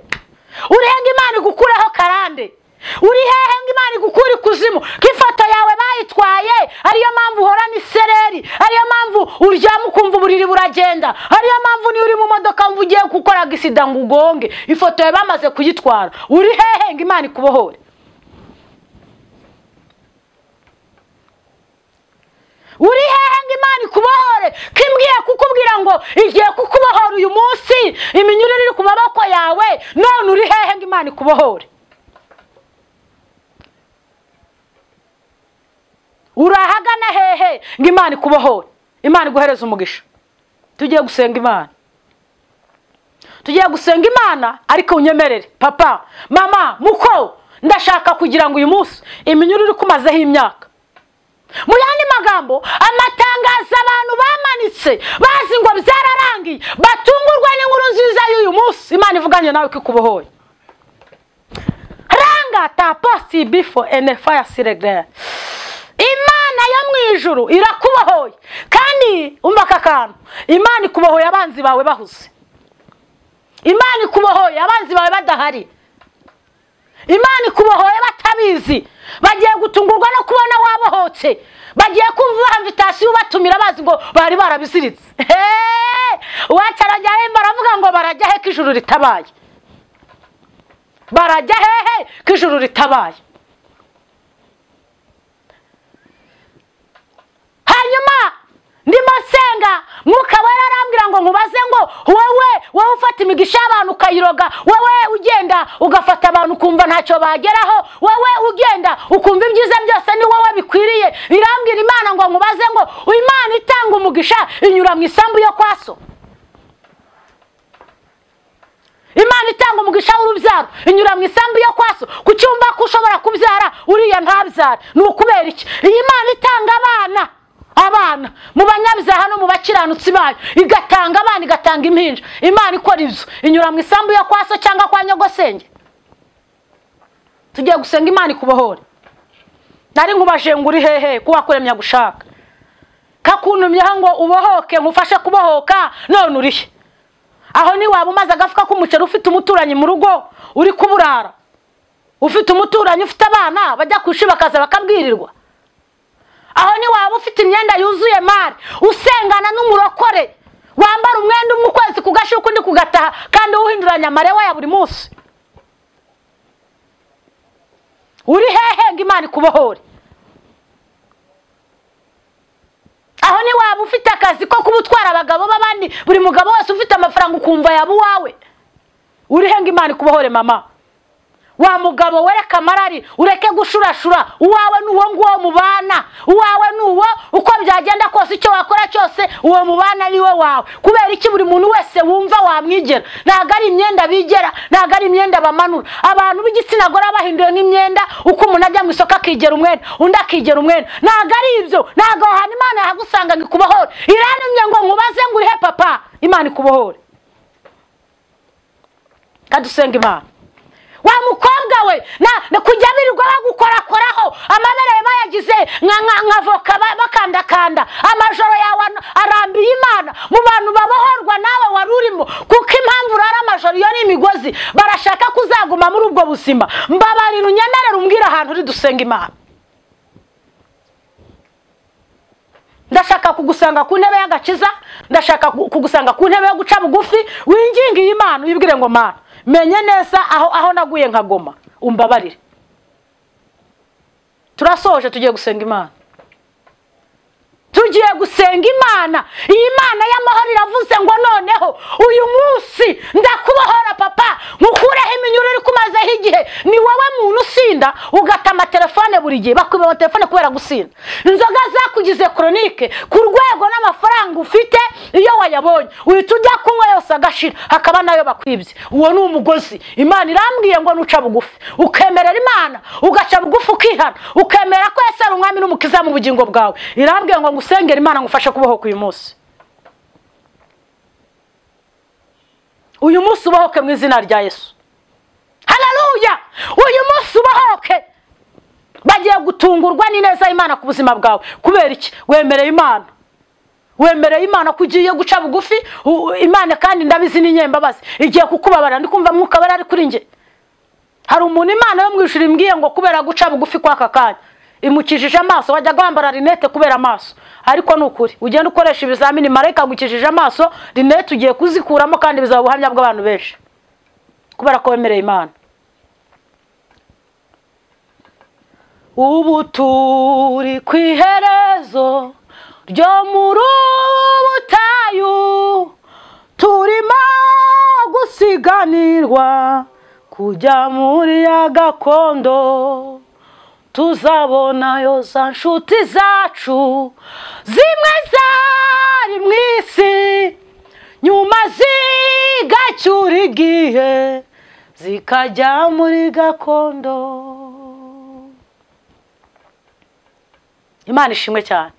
Uri hehe ngo Imana igukureho karande? Uri hehe ngo Imana igukure ikuzimu? K'ifoto yawe bayitwaye, ariyo mpamvu uhorana isereri, ariyo mpamvu uryama ukumva uburiri buragenda, ariyo mpamvu niyo uri mu modoka mvu ugiye gukora agisida ngo ugonge, ifoto yawe bamaze kuyitwara. Uri hehe ngo Imana ikubohore? Uri hehe ngo Imana ikubohore? Kimbwiye kukubwira ngo igiye kukubohora uyu munsi, iminyururu iri ku maboko yawe. None uri hehe ngo Imana ikubohore? Urahagana hehe ngo Imana ikubohore? Imana iguhereza umugisha. Tugiye gusenga Imana. Tugiye gusenga Imana, ariko unyemerere papa, mama, muko, ndashaka kugira ngo uyu munsi iminyururu kumazeho imyaka. Mu yandi magambo, amatangazo abantu bamanitse bazi ngo byararangiye, batungurwa n'inkuru nziza y'uyu munsi. Imana ivuganye nawe ko ikubohoye. Ranga ta posti before and fire siregre. Imana yo mu ijuru irakubohoye. Kandi umva kakano, Imana ikubohoye abanzi bawe bahuze. Imana ikubohoye abanzi bawe badahari. Imana ikubohoye batabizi, bagiye gutungurwa no kubona wabohotse, bagiye kumva invitation batumira bazi ngo bari barabiziritse. Wacarajya he baravuga ngo barajya he k'ijuru ritabaye. Barajya hehe k'ijuru ritabaye. Hanyuma ndimo senga, Mwuka Wera arambwira ngo nkubaze ngo wowe ufata imigisha y'abantu ukayiroga, wowe ugenda ugafata abantu ukumva ntacyo bageraho, wowe ugenda ukumva ibyiza byose ni wowe bikwiriye. Irambwira Imana ngo nkubaze ngo Imana itanga umugisha inyura mu isambu yo kwaso. Imana itanga umugisha w'urubyaro inyura mu isambu yo kwaso. Kucyumva ko ushobora kubyara uriya ntabyara, ni ukubera iki? Iyi Imana itanga abana mu banyabyaha no mu bakiranutsi bayo, igatanga abana, igatanga impinja. Imana ikora ibyo inyura mu isambu yo kwaso cyangwa kwa nyogosenge. Tugiye gusenga Imana ikubohore. Nari nkubaje ngo uri hehe kuba kuremya gushaka, kakuntumyeho ngo ubohoke ngufashe kubohoka. None urihe? Aho ni waba umaze agafuka k'umuceri, ufite umuturanyi mu rugo uri kuburara, ufite umuturanyi ufite abana bajya kwishiba bakaza bakabwirirwa. Aho ni waba ufite imyenda yuzuye mari, usengana n'umurokore, wambara umwenda umwe ukwezi kugashuka undi kugataha, kandi uhinduranya amarewa ya buri munsi. uri hehe ngo Imana ikubohore? Aho ni waba ufite akazi ko kubutwara abagabo b'abandi, buri mugabo wese ufite amafaranga ukumva yaba uwawe, uri he ngo Imana ikubohore mama? Wa mugabo wereka marari, ureke gushurashura, uwawe nuwo nguwo mubana, uwawe nuwo uko byagenda kose icyo wakora cyose uwo mubana niwe wawe. Kubera iki buri muntu wese wumva wamwigera? Ntago ari imyenda bigera, ntago ari imyenda bamanura. Abantu b'igitsina gore bahinduye nk'imyenda, uko umuntu ajya mu isoko akigera umwenda, undi akigera umwenda. Ntago ari ibyo, ntago hano Imana yagusanga ngo ikubohore. Irantumye ngo nkubaze ngo urihe papa, Imana ikubohore. Kadusenga Imana. Wa mukobwa we na kujya birirwa bagukorakoraho, amabere bayagize nk'avoka bakandakanda, amajoro yawe arambiye Imana. Mu bantu babohorwa nawe warurimo, kuko impamvu urara amajoro iyo ni imigozi, barashaka kuzaguma muri ubwo buzima. Mbabarira unyemerere umbwira ahantu uri dusenga Imana. Ndashaka kugusanga ku ntebe y'agakiza, ndashaka kugusanga ku ntebe yo guca bugufi, wingingiye Imana uyibwire ngo Mana, menye neza aho naguye nkagoma, umbabarire. Turasoje tugiye gusenga Imana. Tugiye gusenga Imana. Iyi Mana y'amahoro iravuze ngo noneho uyu munsi ndakubohora papa, nkukureho iminyururu iri kumazeho igihe. Ni wowe muntu usinda ugatama telefone buri gihe, bakwiba telefone kubera gusinda. Inzoga zakugize chronique ku rwego n'amafaranga ufite iyo wayabonye uhita ujya kunywa yose agashira, hakaba nayo bakwibye. Uwo ni umugozi. Imana irambwiye ngo nuca bugufi ukemerera Imana, ugaca bugufi ukihana, ukemera ko Yesu ari umwami n'umukiza mu bugingo bwawe. Irambwiye ngo ngusengera Imana ngufashe kubohoka uyu munsi. Uyu munsi ubohoke mu izina rya Yesu. Haleluya! Uyu munsi ubohoke. Bagiye gutungurwa n'ineza y'Imana ku buzima bwawe. Kubera iki? Wemereye Imana. Wemereye Imana kugiye guca bugufi. Imana kandi ndabizi n'inyembabazi igiye kukubabara. Ndikumva mwuka barari kuri nge. Hari umuntu Imana yo mwishura imbwiye ngo kubera guca bugufi kw'aka kanya imukijije amaso, wajya kwambara rinete kubera amaso. Ariko nukuri ugenda ukoresha ibizamini, marayika agukijije amaso, rinete ugiye kuzikuramo kandi bizaba ubuhamya bw'abantu benshi kubera ko wemereye Imana. Ubu turi ku iherezo ryo muri ubutayu, turimo gusiganirwa kujya muri ya gakondo. Tuzabonayo za nshuti zacu zimwe zari mu isi, nyuma zigacyura igihe zikajya muri gakondo. Imana ishimwe cyane.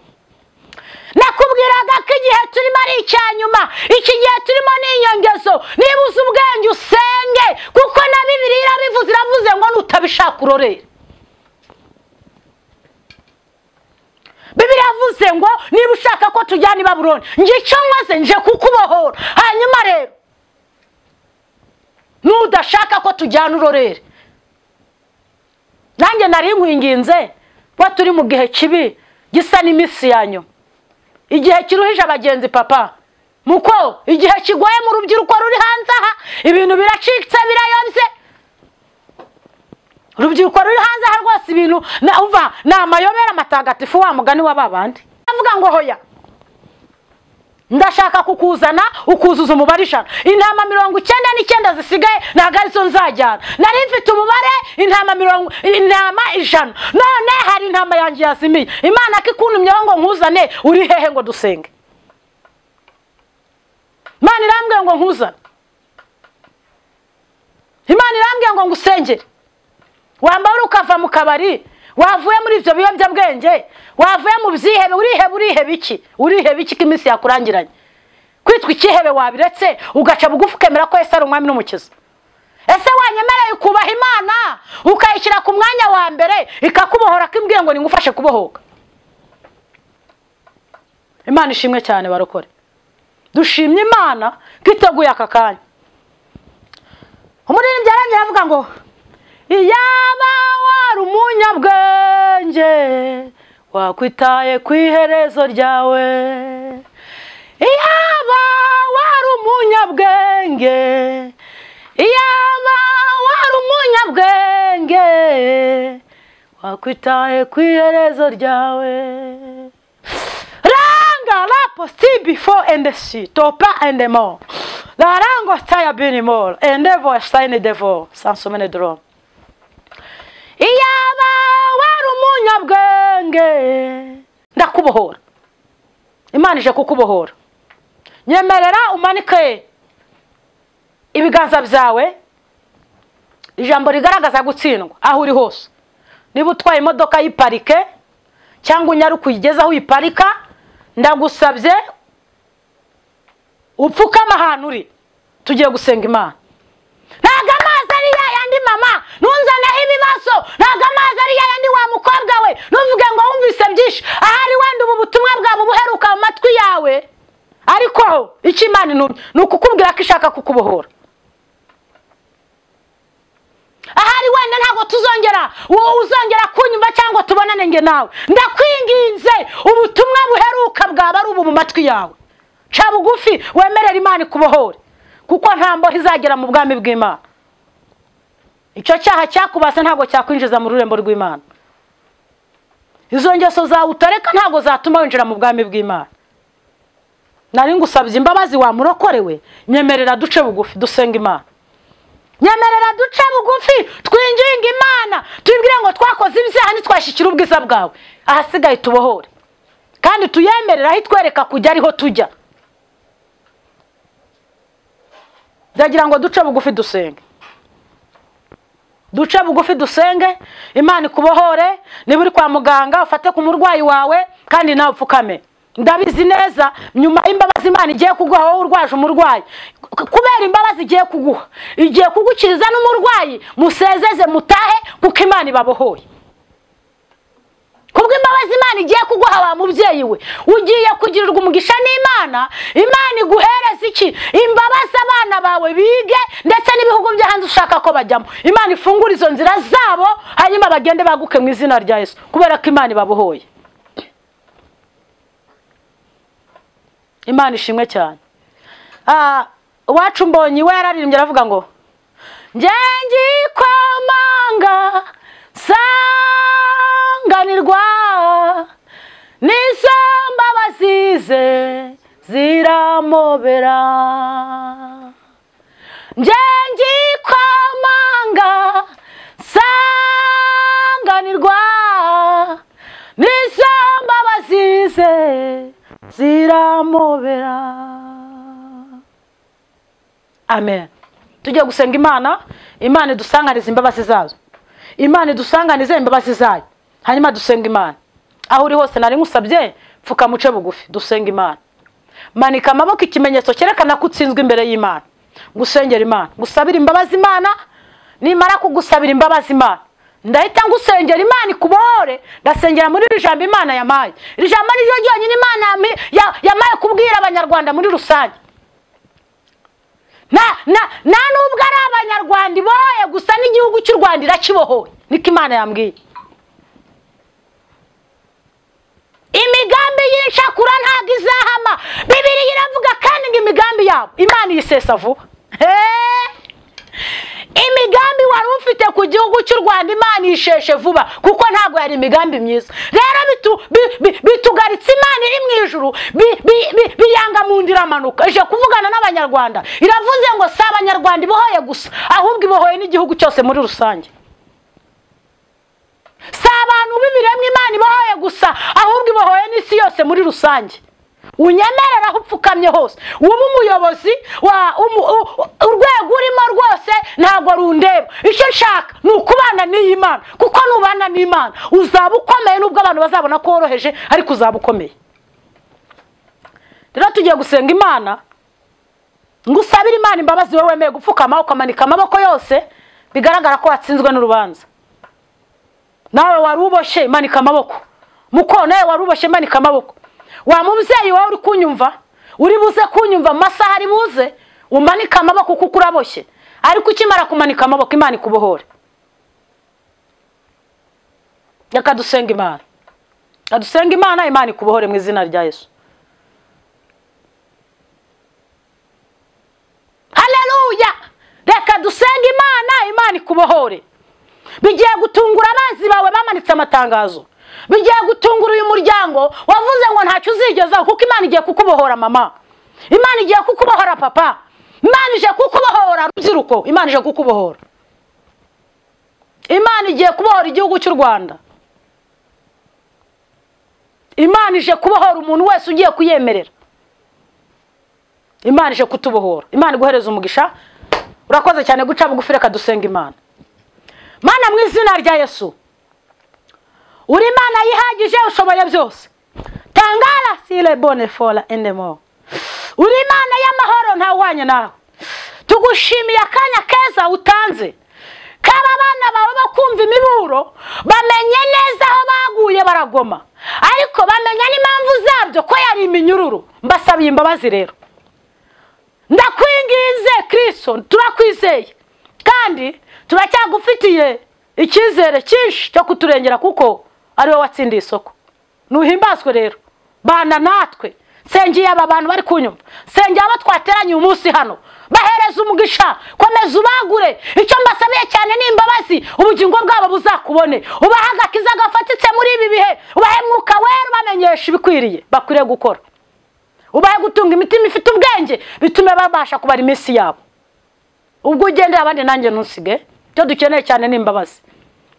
Nakubwiraga ko igihe turimo ari icyanyuma, iki gihe turimo ni inyongezo. Niba uzi ubwenge usenge, kuko na Bibiliya iravuze ngo nutabishaka urorere. Bibiliya yavuze ngo niba ushaka ko tujyana i Babuloni, nje icyo nkoze nje kukubohora. Hanyuma rero nudashaka ko tujyana urorere, nanjye nari nkwinginze wa turi mu gihe kibi gisa n'imisi yanyu, igihe kiruhije abagenzi papa, muko igihe kigoye mu rubyiruko ruri hanze aha, ibintu biracitse birayobye. Urubyiruko ruri hanze aha rwose ibintu umva ni amayobera matagatifu, wa mugani w'ababandi. Avuga ngo hoya, ndashaka kukuzana ukuzuza umubare 100. Intama 99 zisigaye ntago arizo nzajyana. Nari mfite umubare intama 100. None hari intama yanjye yazimiye. Imana kikuntumyeho ngo nkuzane, uri hehe ngo dusenge? Imana irambwiye ngo nkuzane. Imana irambwiye ngo ngusengere. Wambara ukava mu kabari, wavuye muri ibyo biyobyabwenge, wavuye mu byihebe, urihebe iki? Urihebe iki kimisi yakurangiranye? Kwitwa ikihebe wabiretse ugaca bugufi ukemera ko Yesu ari umwami n'umukiza. Ese wanyemereye kubaha Imana ukayishyira ku mwanya wa mbere ikakubohora, kimbwiye ngo ningufashe kubohoka? Imana ishimwe cyane barokore. Dushimye Imana kiteguye aka kanya. Umuririmbyi yarangiye avuga ngo iyaba wari umunyabwenge wakwitaye ku iherezo ryawe. Iyaba wari umunyabwenge, iyaba wari umunyabwenge, wakwitaye ku iherezo ryawe. Ranga la posti before and see topa and more la rango staya binimol and never sign devil sansomene drum. Iyaba wari umunyabwenge ndakubohora. Imana ije kukubohora. Nyemerera umanike ibiganza byawe. Ijambo rigaragaza gutsindwa aho uri hose. Niba utwaye imodoka yiparike cyangwa unyaruka uyigeza aho uyiparika, ndagusabye upfukama ahantu uri. Tugiye gusenga Imana. Ntago amazi ari yandi mama ntunzanaho ibibazo. Ntago amazi ari yandi wa mukobwa we ntuvuge ngo wumvise byinshi. Ahari wenda ubu butumwa bwabo buheruka mu matwi yawe. Ariko icyo Imana ni ukukubwira ko ishaka kukubohora. Ahari wenda ntago uzongera kunyumva cyangwa tubonane nge nawe. Ndakwinginze ubutumwa buheruka bwaba ari ubu mu matwi yawe. Ca bugufi wemerera Imana kubohora. Kuko nta mbohe izagera mu bwami bw'Imana. Icyo cyaha cyakubase ntago cyakwinjiza mu rurembo rw'Imana. Izo ngeso zawe utareka ntago zatuma winjira mu bwami bw'Imana. Nari ngusabye imbabazi wa murokorewe. Nyemerera duce bugufi dusenga Imana. Nyemerera duce bugufi twinginga Imana. Tubwire ngo twakoze ibyaha ntitwashikira ubwiza bwawe. Ahasigaye tubohore. Kandi tuyemerera aho twereka kujya ariho tujya. Ndagira ngo duce bugufi dusenge. Duce bugufi dusenge. Imana ikubohore. Niba uri kwa muganga ufate ku murwayi wawe kandi nawe upfukame. Ndabizi neza nyuma imbabazi Imana igiye kuguha wowe urwaje umurwayi. Kubera imbabazi igiye kuguha, igiye kugukiriza n'umurwayi, musezeze mutahe kuko Imana ibabohoye. Kubwo imbabazi Imana igiye kuguha wa mubyeyi we, ugiye kugirirwa umugisha n'Imana. Imana iguhereza iki? Imbabazi abana bawe bige ndetse n'ibihugu byo hanze ushaka ko bajyamo. Imana ifungura izo nzira zabo hanyuma bagende baguke mu izina rya Yesu kubera ko Imana ibabohoye. Imana ishimwe cyane. Wacu mbonye we yararirimbye aravuga ngo ngengi komanga sanganirwa n'izo mbabazi ze ziramobera. Ngengi komanga sanganirwa n'izo mbabazi ze ziramobera. Amen. Tujye gusenga Imana. Imana dusanganize imbabazi zazo. Imana dusanganize imbabazi zayo. Hanyuma dusenga Imana. Aho uri hose nari ngusabye pfuka muce bugufi dusenga Imana. Manika amaboko ikimenyetso cyerekana ko utsinzwe imbere y'Imana. Gusengera Imana. Gusabira imbabazi Imana. Nimara kugusabira imbabazi Imana, ndahita ngusengera Imana ikubohore. Ndasengera muri iri jambo Imana yamaye. Iri jambo ni ryo ryonyine Imana yamaye kubwira abanyarwanda muri rusange. Na nubwo ari abanyarwanda ibohoye gusa n'igihugu cy'u Rwanda irakibohoye. Niko Imana yambwiye. Imigambi y'inshakura ntago izahama. Bibiliya iravuga kandi ngo imigambi yabo Imana yisesa vuba. Imigambi wari ufite ku gihugu cy'u Rwanda Imana yisheshe vuba kuko ntago yari imigambi myiza. Rero bitugaritse Imana iri mu ijuru biyanga mu ndira manuka ije kuvugana n'abanyarwanda. Iravuze ngo si abanyarwanda ibohoye gusa ahubwo ibohoye n'igihugu cyose muri rusange. Si abantu b'ibiremwa Imana ibohoye gusa ahubwo ibohoye n'isi yose muri rusange. Unyemerera aho upfukamye hose. Ubu umuyobozi urwego urimo rwose ntago rundeba. Icyo nshaka ni ukubana n'Imana kuko nubana n'Imana uzaba ukomeye nubwo abantu bazabona ko woroheje ariko uzaba ukomeye. Rero tugiye gusenga Imana. Ngusabira Imana imbabazi wowe wemeye gupfukama ukamanika amaboko yose bigaragara ko watsinzwe n'urubanza. Nawe waruboshe manika amaboko. Muko nawe waruboshe manika amaboko. Wa mubyeyi wawe uri kunyumva, uri buze kunyumva masaha ari buze umanika amaboko kuko uraboshye. Ariko ukimara kumanika amaboko Imana ikubohore. Reka dusenga Imana. Adusenga Imana, Imana ikubohore mu izina rya Yesu. Haleluya! Reka dusenga Imana, Imana ikubohore. bigiye gutungura abanzi bawe bamanitse amatangazo, bigiye gutungura uyu muryango wavuze ngo ntacyo uzigezaho, kuko Imana igiye kukubohora mama, Imana igiye kukubohora papa, Imana ije kukubohora rubyiruko, Imana ije kukubohora, Imana igiye kubohora igihugu cy'u Rwanda, Imana ije kubohora umuntu wese ugiye kuyemerera, Imana ije kutubohora, Imana iguhereza umugisha. Urakoze cyane guca bugufi, reka dusenga Imana. Mana mu izina rya Yesu, uri Imana yihagije, ushoboye byose, tangara sile bonne fola endemo, uri Imana y'amahoro ntawanye nawe. Tugushimiye akanya keza utanze, kaba abana bawe bakumva imiburo, bamenye neza aho baguye baragoma, ariko bamenya n'impamvu zabyo ko yari iminyururu. Mbasabiye imbabazi rero, ndakwinginze Kristo, turakwizeye kandi turacyagufitiye icyizere cyinshi cyo kuturengera, kuko ari wowe watsindiye isoko. Nuhimbazwe rero, bana natwe. Sengiye aba bantu bari kunyumva, sengiye abo twateranye umunsi hano, bahereza umugisha, komeza ubagure. Icyo mbasabiye cyane ni imbabazi, ubugingo bwabo buzakubone, ubaha agakiza gafatitse muri ibi bihe, ubahe Mwuka Wera ubamenyesha ibikwiriye bakwiriye gukora, ubahe gutunga imitima ifite ubwenge, bitume babasha kubara iminsi yabo. Ubwo ugendera abandi nanjye ntusige, cyo dukeneye cyane ni imbabazi.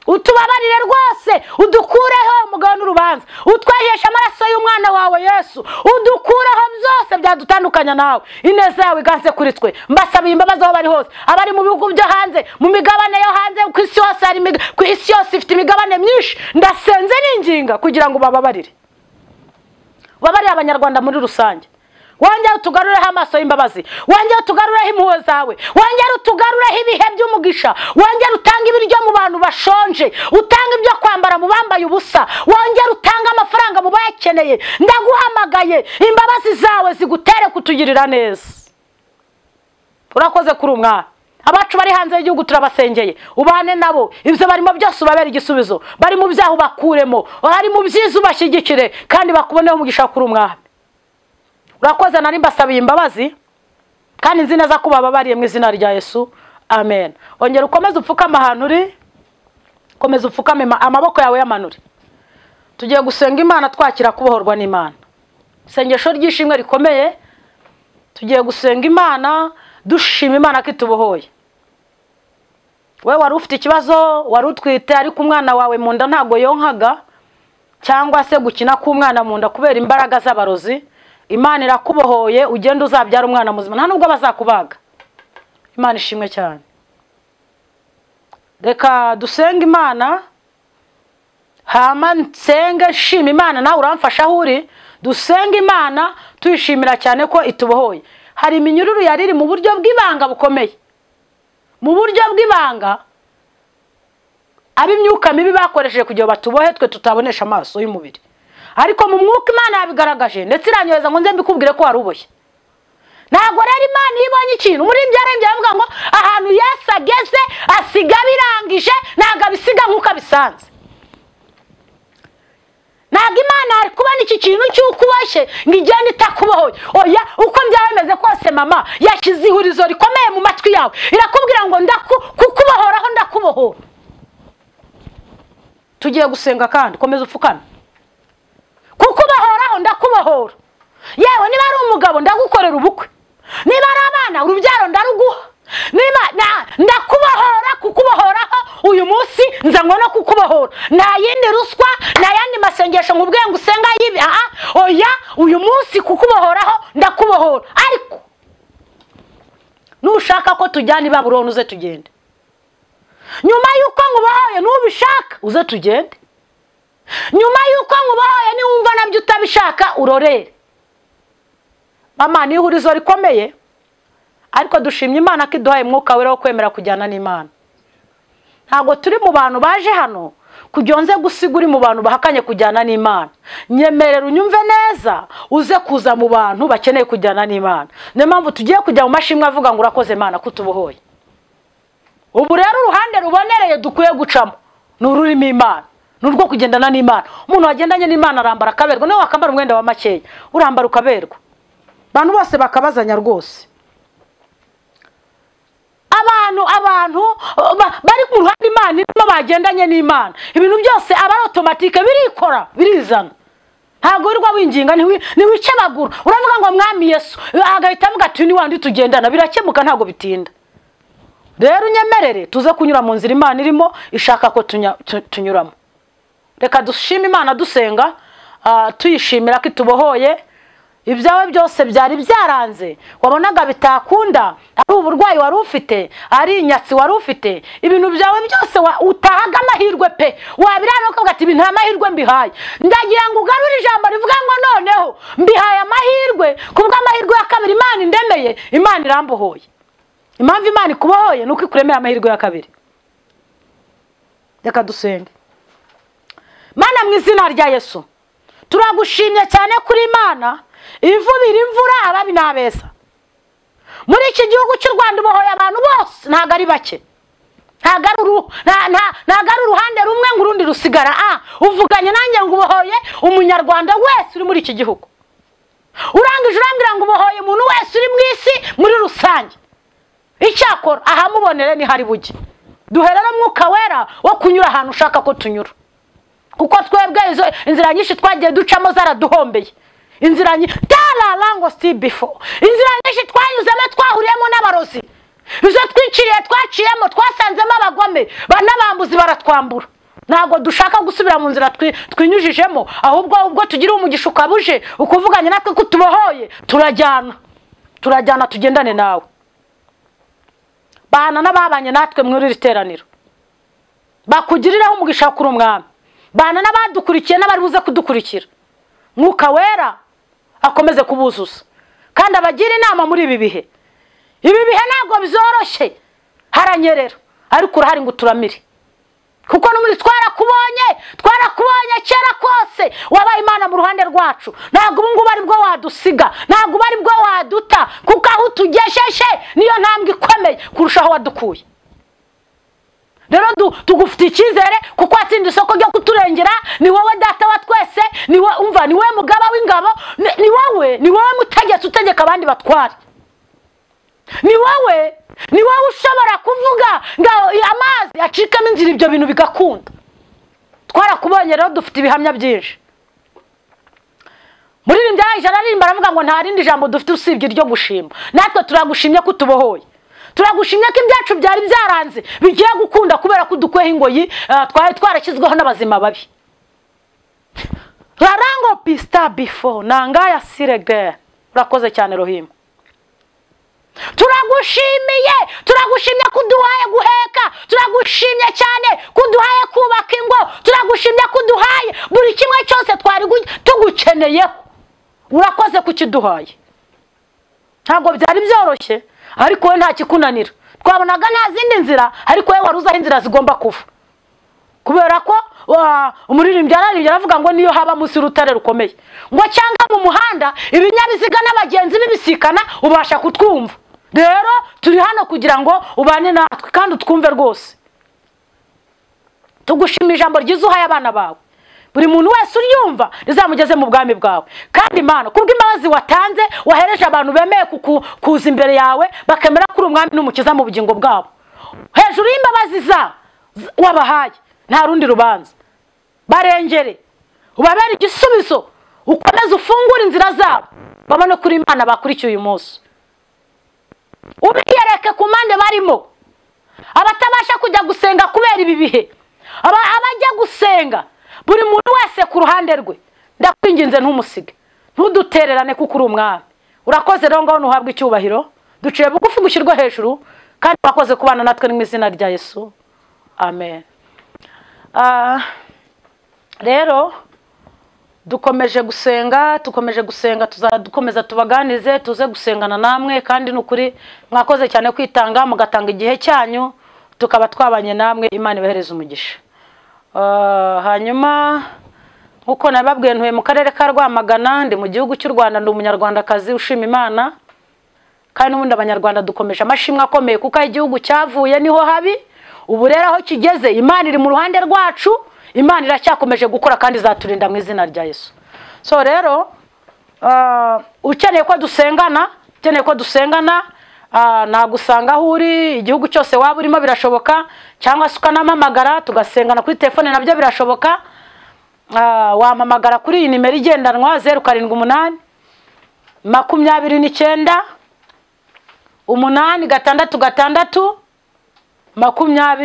Utubabarire rwose, udukureho umugabo n'urubanza, utwajesha amaraso y'umwana wawe Yesu, udukureho byose byadutandukanya nawe. Ineza yawe iganze kuri twe. Mbasabiye imbabazi aho bari hose, abari mu bihugu byo hanze, mu migabane yo hanze, ku isi yose hari ku isi yose ifite imigabane myinshi. Ndasenze n'inginga kugira ngo bababarire, babarire abanyarwanda muri rusange. Wongera utugarureho amaso y'imbabazi, wongera utugarureho impuhwe zawe, wongera utugarureho ibihe by'umugisha, wongera utanga ibiryo mu bantu bashonje, utanga ibyo kwambara mu bambaye ubusa, wongera utanga amafaranga mu bayakeneye. Ndaguhamagaye, imbabazi zawe zigutere kutugirira neza. Urakoze kuri umwana. Abacu bari hanze y'igihugu turabasengeye, ubane nabo, ibyo barimo byose ubabere igisubizo, bari mu byaho bakuremo, bari mu byiza ubashyigikire, kandi bakuboneho umugisha kuri umwana. Urakoze, nari mbasabiye imbabazi kandi nzi neza ko bababariye mu izina rya Yesu. Amen. Ongera ukomeze upfukame ahantu uri, komeza upfukame, amaboko yawe yamanure. Tugiye gusenga Imana twakira kubohorwa n'Imana, isengesho ry'ishimwe rikomeye. Tugiye gusenga Imana dushima Imana ko itubohoye. We wari ufite ikibazo, wari utwite ariko umwana wawe mu nda ntago yonkaga, cyangwa se gukina k'umwana mu nda kubera imbaraga z'abarozi, Imana irakubohoye, ugenda uzabyara umwana muzima, nta nubwo bazakubaga. Imana ishimwe cyane. Reka dusenga Imana, hama nsenge shima Imana, nawe uramfasha aho uri. Dusenga Imana tuyishimira cyane ko itubohoye. Hari iminyururu yari iri mu buryo bw'ibanga bukomeye, mu buryo bw'ibanga ab'imyuka mibi bakoresheje kugira batubohe twe tutabonesha amaso y'umubiri, ariko mu mwuka Imana yabigaragaje, ndetse iranyoza ngo nze mbikubwire ko waruboshye. Ntabwo rero Imana ibonye ikintu muri byarembye avuga ngo ahantu Yesu ageze asiga birangije, ntabwo abisiga nk'uko abisanze. Ntabwo Imana ari kubona iki kintu cy'uko uboshye ngo igende itakubohoye. Oya, uko byabemeze kose mama yashyize ihurizo rikomeye mu matwi yawe, irakubwira ngo kukubohoraho ndakubohora. Tugiye gusenga kandi komeza upfukame. Kukubohoraho ndakubohora. Yewe niba ari umugabo ndagukorera ubukwe, niba ari abana urubyaro ndaruguha, niba ndakubohora. Kukubohoraho uyu munsi nzanwa no kukubohora. Nta yindi ruswa, nta yandi masengesho nkubwiye ngo usenga yibi. Oya, uyu munsi kukubohoraho ndakubohora. Ariko nushaka ko tujyana i Babuloni uze tugende, nyuma yuko ngubohoye nubishaka uze tugende, nyuma yuko ngubohoye niwumva nabyo utabishaka urorere. Mama ni ihurizo rikomeye, ariko dushimye Imana ko iduhaye Mwuka Wera wo kwemera kujyana n'Imana. Ntabwo turi mu bantu baje hano kugyonze gusigura mu bantu bahakanye kujyana n'Imana. Nyemerera unyumve neza, uze kuza mu bantu bakeneye kujyana n'Imana. Niyo mpamvu tugiye kujya mu mashimwe avuga ngo urakoze Imana kutubohoye. Ubu rero uruhande rubonereye dukwiye gucamo n'ururimo Imana, n'urwo kugendana n'Imana. Umuntu wagendanye n'Imana arambara akaberwa, nawe wakambara umwenda wa makeya urambara ukaberwa, abantu bose bakabazanya rwose. Abantu bari ku ruhande Imana irimo bagendanye n'Imana, ibintu byose aba ari automatique, birikora birizana. Ntabwo wirirwa winginga ntiwicebagura uravuga ngo mwami Yesu agahita avuga ati ni wandi tugendana, birakemuka ntabwo bitinda. Rero unyemerere tuze kunyura mu nzira Imana irimo ishaka ko tunyuramo. Reka dushime Imana dusenga, tuyishimira ko itubohoye. Ibyawe byose byari byaranze wabonaga bitakunda, ari uburwayi wari ufite, ari inyatsi wari ufite, ibintu byawe byose utahaga amahirwe pe, wabirana ukavuga ati nta mahirwe mbihaye. Ndagira ngo ugarure ijambo rivuga ngo noneho mbihaye amahirwe, kubwo amahirwe ya kabiri Imana indemeye, Imana irambohoye. Impamvu Imana ikubohoye nuko ikuremera amahirwe ya kabiri. Reka dusenge. Mana mu izina rya Yesu turagushimye cyane kuri Imana ivubira imvura ababi n'abeza. Muri iki gihugu cy'u Rwanda ubohoye abantu bose, ntago ari bake, ntago ari uruhande rumwe ngo urundi rusigara. Uvuganye nanjye ngo ubohoye umunyarwanda wese uri muri iki gihugu, urangije urambwira ngo ubohoye umuntu wese uri mu isi muri rusange. Icyakora ahamubonere ni hari buge, duherera mwuka wera wo kunyura ahantu ushaka ko tunyura, kuko twebwe inzira nyinshi twagiye ducamo zaraduhombeye. Inzira ngo still before, inzira nyinshi twanyuzemo twahuriyemo n'abarozi, izo twaciyemo twasanzemo abagome n'abambuzi baratwambura. Ntabwo dushaka gusubira mu nzira twinyujijemo, ahubwo ubwo tugira umugisha ukabuje ukuvuganye natwe ko tubohoye, turajyana tugendane nawe. Bana n'ababanye natwe muri iri teraniro bakugiriraho umugisha kuri umwami, bana n'abadukurikiye n'abari buze kudukurikira, mwuka wera akomeze kubuzuza kandi abagira inama muri ibi bihe. Ibi bihe ntabwo bizoroshye, haranyerera, ariko urahari ngo turamire, kuko n'umuri twarakubonye kera kose wabaye Imana mu ruhande rwacu. Ntabwo ubu ngubu ari bwo wadusiga, ntabwo bari bwo waduta, kuko aho utugesheje niyo ntambwe ikomeye kurushaho wadukuye. Rero tugufite icyizere kuko watsinda isoko ryo kuturengera. Ni wowe data wa twese, ni wowe mugaba w'ingabo, ni wowe mutegetse utegeka abandi batware, ni wowe ushobora kuvuga ngo amazi acikamo inzira ibyo bintu bigakunda. Twarakubonye rero dufite ibihamya byinshi. Muri iri ndaya ararimba aravuga ngo nta rindi jambo dufite usibye iryo gushima. Natwe turagushimye ko tubohoye, turagushimye ko ibyacu byari byaranze bigiye gukunda kubera ko dukweho ingoyi twari twarakizweho n'abazima babi. Rarango pista before nangaya sirege. Urakoze cyane Rohima. Turagushimye kuduhaye guheka, turagushimye cyane kuduhaye kubaka ingo, turagushimye kuduhaye buri kimwe cyose twari tugukeneyeho. Urakoze kukiduhaye. Ntabwo byari byoroshye, ariko we nta kikunanira. Twabonaga nta zindi nzira, ariko we waruzaho inzira zigomba kuva, kubera ko umuririmbyi aravuga ngo niyo haba munsi y'urutare rukomeye, ngo cyangwa mu muhanda ibinyabiziga n'abagenzi bibisikana ubasha kutwumva. Rero turi hano kugira ngo ubane natwe kandi utwumve rwose. Tugushimira ijambo ryiza uhaye abana bawe, buri muntu wese uryumva rizamugeze mu bwami bwawe. Kandi Imana kubwo imbabazi watanze wahereje abantu bemeye kuza imbere yawe bakemera kuri umwami n'umukiza mu bugingo bwabo, hejuru y'imbabazi wabahaye nta rundi rubanza. Barengere ubabere igisubizo, ukomeze ufungure inzira zabo, babone kuri Imana bakurikiye uyu munsi. Ubiyereke ku mpande barimo, abatabasha kujya gusenga kubera ibi bihe, abajya gusenga buri muntu wese ku ruhande rwe. Ndakwinginze ntumusige, ntudutererane kuko uri umwami. Urakoze rero ngo uhabwe icyubahiro, duciye bugufi gushyirwa hejuru, kandi urakoze kubana natwe mu izina rya Yesu, amen. Rero dukomeje gusenga, tuzadukomeza tubaganize, tuze gusengana namwe, kandi n'ukuri mwakoze cyane kwitanga mugatanga igihe cyanyu, tukaba twabanye namwe. Imana ibahereze umugisha. Hanyuma nkuko nababwiye ntuye mu karere ka Rwamagana, ndi mu gihugu cy'u Rwanda, ndi umunyarwandakazi ushima Imana, kandi n'ubundi abanyarwanda dukomeje amashimwe akomeye kuko igihugu cyavuye niho habi. Ubu rero aho kigeze Imana iri mu ruhande rwacu, Imana iracyakomeje gukora kandi izaturinda mu izina rya Yesu. So rero ukeneye ko dusengana, nagusanga aho uri, igihugu cyose waba urimo birashoboka, cyangwa se ukanamamagara tugasengana kuri telefone nabyo birashoboka. Wamamagara kuri iyi nimero igendanwa 0788 29 8 6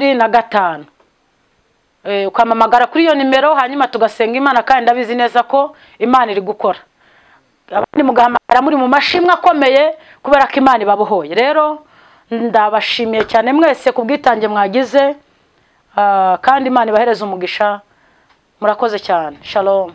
25. Ukamamagara kuri iyo nimero hanyuma tugasenga Imana, kandi ndabizi neza ko Imana iri gukora. Abandi mugahamagara muri mu mashimwe akomeye kubera ko Imana ibabohoye. Rero ndabashimiye cyane mwese kubwitange mwagize, kandi Imana ibahereza umugisha. Murakoze cyane. Shalom.